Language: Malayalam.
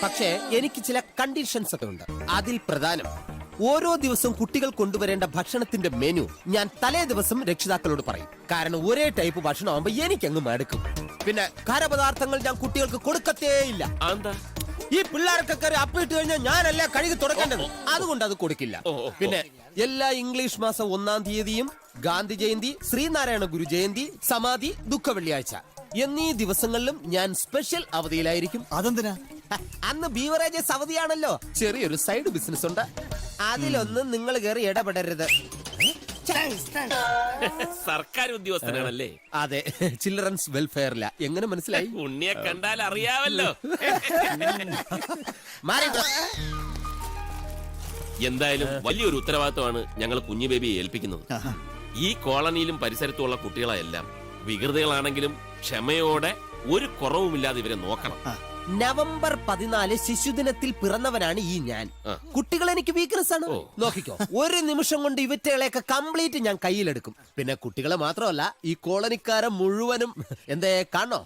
പക്ഷേ എനിക്ക് ചില കണ്ടീഷൻസ് ഒക്കെ ഉണ്ട്. അതിൽ പ്രധാനം, ഓരോ ദിവസവും കുട്ടികൾ കൊണ്ടുവരേണ്ട ഭക്ഷണത്തിന്റെ മെനു ഞാൻ തലേ ദിവസം രക്ഷിതാക്കളോട് പറയും. കാരണം ഒരേ ടൈപ്പ് ഭക്ഷണം ആവുമ്പോ എനിക്കങ്ങ് മടുക്കും. പിന്നെ ഖരപദാർത്ഥങ്ങൾ ഞാൻ കുട്ടികൾക്ക് കൊടുക്കത്തേയില്ല. ഈ പിള്ളേർക്ക് കയറി അപ്പിട്ട് കഴിഞ്ഞാൽ ഞാനല്ല കഴുകി തുടക്കേണ്ടത്. അതുകൊണ്ട് അത് കൊടുക്കില്ല. പിന്നെ എല്ലാ ഇംഗ്ലീഷ് മാസം 1-ാം തീയതിയും ഗാന്ധി ജയന്തി, ശ്രീനാരായണ ഗുരു ജയന്തി, സമാധി, ദുഃഖ വെള്ളിയാഴ്ച എന്നീ ദിവസങ്ങളിലും ഞാൻ സ്പെഷ്യൽ അവധിയിലായിരിക്കും. അതെന്തിനാ? അന്ന് ബീവറേജസ് അവധിയാണല്ലോ. ചെറിയൊരു സൈഡ് ബിസിനസ് ഉണ്ട്. അതിലൊന്നും നിങ്ങൾ കയറി ഇടപെടരുത്. സർക്കാർ ഉദ്യോഗസ്ഥനാണല്ലേ? അതെ, ചിൽഡ്രൻസ് വെൽഫെയറില. എങ്ങനെ മനസ്സിലായി? ഉണ്ണിയെ കണ്ടാൽ അറിയാവല്ലോ. എന്തായാലും വലിയൊരു ഉത്തരവാദിത്തമാണ് ഞങ്ങൾ കുഞ്ഞു ബേബിയെ ഏൽപ്പിക്കുന്നത്. ഈ കോളനിയിലും പരിസരത്തുമുള്ള കുട്ടികളെല്ലാം വികൃതികളാണെങ്കിലും ക്ഷമയോടെ ഒരു കുറവുമില്ലാതെ ഇവരെ നോക്കണം. നവംബർ 14 ശിശുദിനത്തിൽ പിറന്നവനാണ് ഈ ഞാൻ. കുട്ടികൾ എനിക്ക് വീക്ക്നെസ് ആണ്. നോക്കിക്കോ, ഒരു നിമിഷം കൊണ്ട് ഇവറ്റകളെയൊക്കെ കംപ്ലീറ്റ് ഞാൻ കയ്യിലെടുക്കും. പിന്നെ കുട്ടികളെ മാത്രമല്ല, ഈ കോളനിക്കാരെ മുഴുവനും. എന്തേ കാണണോ?